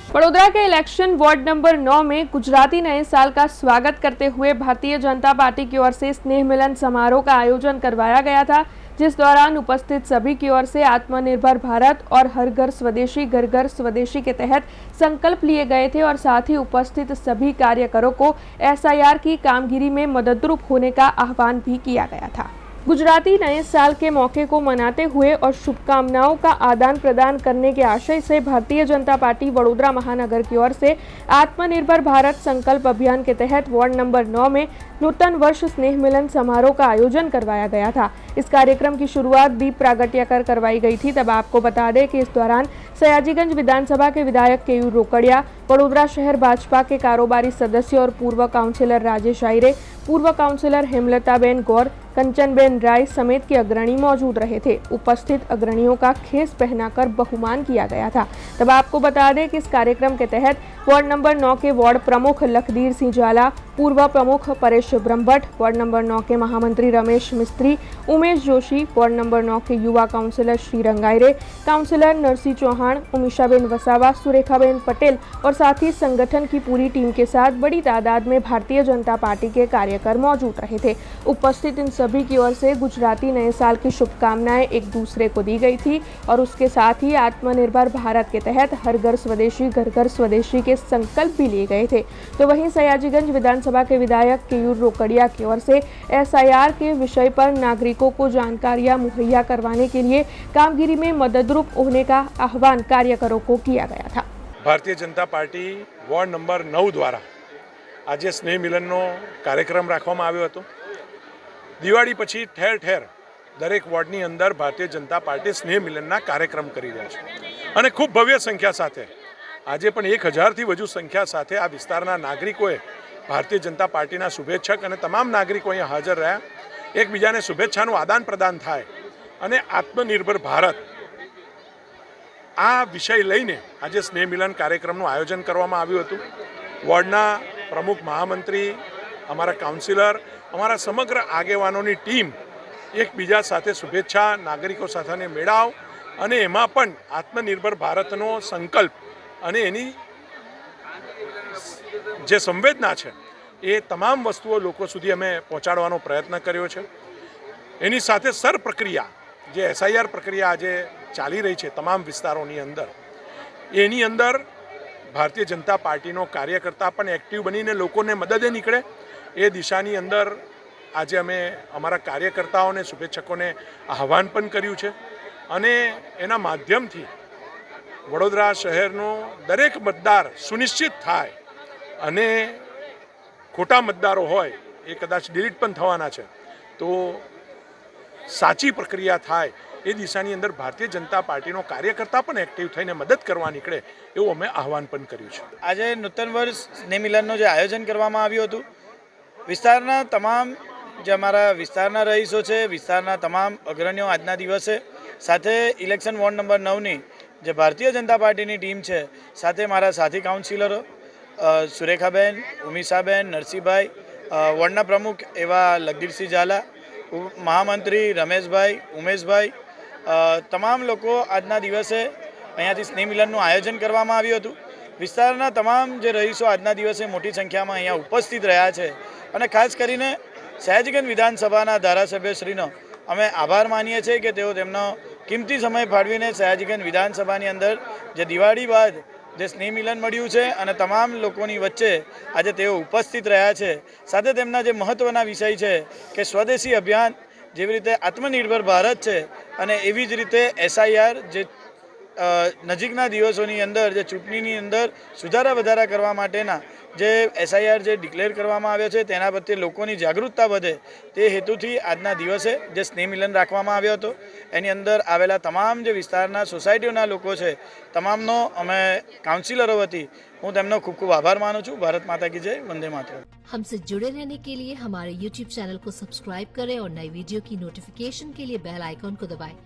वडोदरा के election ward number 9 में गुजराती नए साल का स्वागत करते हुए भारतीय जनता पार्टी की ओर से स्नेह मिलन समारोह का आयोजन करवाया गया था, जिस दौरान उपस्थित सभी की ओर से आत्मनिर्भर भारत और हर घर स्वदेशी के तहत संकल्प लिए गए थे और साथ ही उपस्थित सभी कार्यकरों को एसआईआर की कामगिरी में मददरूप होने का आह्वान भी किया गया था। गुजराती नए साल के मौके को मनाते हुए और शुभकामनाओं का आदान प्रदान करने के आशय से भारतीय जनता पार्टी वडोदरा महानगर की ओर से आत्मनिर्भर भारत संकल्प अभियान के तहत वार्ड नंबर 9 में नूतन वर्ष स्नेह मिलन समारोह का आयोजन करवाया गया था। इस कार्यक्रम की शुरुआत दीप प्रागट्य कर करवाई गई थी। तब आपको बता दें कि इस दौरान सयाजीगंज विधानसभा के विधायक केयूर रोकड़िया, वडोदरा शहर भाजपा के कारोबारी सदस्य और पूर्व काउंसिलर राजेश आयरे, पूर्व काउंसिलर हेमलताबेन गौर, कंचनबेन राय समेत के अग्रणी मौजूद रहे थे। उपस्थित अग्रणियों का खेस पहनाकर बहुमान किया गया था। तब आपको बता दें कि इस कार्यक्रम के तहत वार्ड नंबर 9 के वार्ड प्रमुख लखदीर सिंह जाला, पूर्व प्रमुख परेश ब्रह्मभट्ट, वार्ड नंबर 9 के महामंत्री रमेश मिस्त्री, उमेश जोशी, वार्ड नंबर 9 के युवा काउंसिलर श्रीरंग आयरे, काउंसिलर नरसिंह चौहान, उमिशाबेन वसावा, सुरेखाबेन पटेल और साथ ही संगठन की पूरी टीम के साथ बड़ी तादाद में भारतीय जनता पार्टी के कार्यकर मौजूद रहे थे। उपस्थित इन सभी की ओर से गुजराती नए साल की शुभकामनाएं एक दूसरे को दी गई थी और उसके साथ ही आत्मनिर्भर भारत के तहत हर घर स्वदेशी के संकल्प भी लिए गए थे। तो वहीं सयाजीगंज विधानसभा के विधायक केयूर रोकड़िया की ओर से एसआईआर के विषय पर नागरिकों को जानकारियां मुहैया करवाने के लिए कामगिरी में मददरूप होने का आह्वान कार्यकरों को किया गया था। Bharatiya Janata party ward number 9 द्वारा आज स्नेह मिलनનો કાર્યક્રમ રાખવામાં આવ્યો હતો। દિવાળી પછી ઠેર ઠેર દરેક વોર્ડની અંદર ભારતીય જનતા પાર્ટી સ્નેહ મિલનના કાર્યક્રમ કરી રહ્યા છે અને ખૂબ ભવ્ય સંખ્યા સાથે આજે પણ 1000થી વધુ સંખ્યા સાથે આ વિસ્તારના નાગરિકોએ ભારતીય જનતા પાર્ટીના શુભેચ્છક અને તમામ નાગરિકો અહીંયા હાજર રહ્યા। એકબીજાને શુભેચ્છાનું આદાન પ્રદાન થાય અને આત્મનિર્ભર ભારત આ વિષય લઈને આજે સ્નેહ મિલન કાર્યક્રમનું આયોજન કરવામાં આવ્યું હતું। વોર્ડના પ્રમુખ મહામંત્રી, અમારા કાઉન્સિલર, અમારા સમગ્ર આગેવાનોની ટીમ એકબીજા સાથે શુભેચ્છા, નાગરિકો સાથેને મેળાવ અને એમાં પણ આત્મનિર્ભર ભારતનો સંકલ્પ અને એની જે સંવેદના છે એ તમામ વસ્તુઓ લોકો સુધી અમે પહોંચાડવાનો પ્રયત્ન કર્યો છે। એની સાથે સર પ્રક્રિયા જે એસઆઈઆર પ્રક્રિયા આજે ચાલી રહી છે તમામ વિસ્તારોની અંદર, એની અંદર ભારતીય જનતા પાર્ટીનો કાર્યકર્તા પણ એક્ટિવ બનીને લોકોને મદદે નીકળે એ દિશાની અંદર આજે અમે અમારા કાર્યકર્તાઓને, શુભેચ્છકોને આહ્વાન પણ કર્યું છે અને એના માધ્યમથી વડોદરા શહેરનો દરેક મતદાર સુનિશ્ચિત થાય અને ખોટા મતદારો હોય એ કદાચ ડિલીટ પણ થવાના છે તો સાચી પ્રક્રિયા થાય એ દિશાની અંદર ભારતીય જનતા પાર્ટીનો કાર્યકર્તા પણ એક્ટિવ થઈને મદદ કરવા નીકળે એવું અમે આહવાન પણ કર્યું છે। આજે નૂતન વર્ષ સ્નેહ મિલનનું જે આયોજન કરવામાં આવ્યું હતું, વિસ્તારના તમામ જે અમારા વિસ્તારના રહીશો છે, વિસ્તારના તમામ અગ્રણીઓ આજના દિવસે સાથે ઇલેક્શન વોર્ડ નંબર 9ની જે ભારતીય જનતા પાર્ટીની ટીમ છે, સાથે મારા સાથી કાઉન્સિલરો સુરેખાબેન, ઉમિશાબેન, નરસિંહભાઈ, વોર્ડના પ્રમુખ એવા લખદીરસિંહ ઝાલા, મહામંત્રી રમેશભાઈ, ઉમેશભાઈ, તમામ લોકો આજના દિવસે અહીંયાથી સ્નેહ મિલનનું આયોજન કરવામાં આવ્યું હતું। વિસ્તારના તમામ જે રહીશો આજના દિવસે મોટી સંખ્યામાં અહીંયા ઉપસ્થિત રહ્યા છે અને ખાસ કરીને સયાજીગંજ વિધાનસભાના ધારાસભ્યશ્રીનો અમે આભાર માનીએ છીએ કે તેઓ તેમનો કિંમતી સમય ફાળવીને સયાજીગંજ વિધાનસભાની અંદર જે દિવાળી બાદ જે સ્નેહ મિલન મળ્યું છે અને તમામ લોકોની વચ્ચે આજે તેઓ ઉપસ્થિત રહ્યા છે। સાથે તેમના જે મહત્ત્વના વિષય છે કે સ્વદેશી અભિયાન જેવી રીતે આત્મનિર્ભર ભારત છે અને એવી જ રીતે એસઆઈઆર જે નજીકના દિવસોની અંદર જે ચૂંટણીની અંદર સુધારા વધારા કરવા માટેના જે એસઆઈઆર જે ડિક્લેર કરવામાં આવ્યો છે તેના પ્રત્યે લોકોની જાગૃતતા વધે તે હેતુથી આજના દિવસે જે સ્નેહ મિલન રાખવામાં આવ્યો હતો એની અંદર આવેલા તમામ જે વિસ્તારના સોસાયટીઓના લોકો છે તમામનો અમે કાઉન્સિલરો વતી હું તેમનો ખૂબ ખૂબ આભાર માનું છું। ભારત माता की जय, वंदे मातरम। हमसे जुड़े रहने के लिए हमारे YouTube चैनल को सब्सक्राइब करें और नई वीडियो की नोटिफिकेशन के लिए बेल आइकॉन को दबाएं।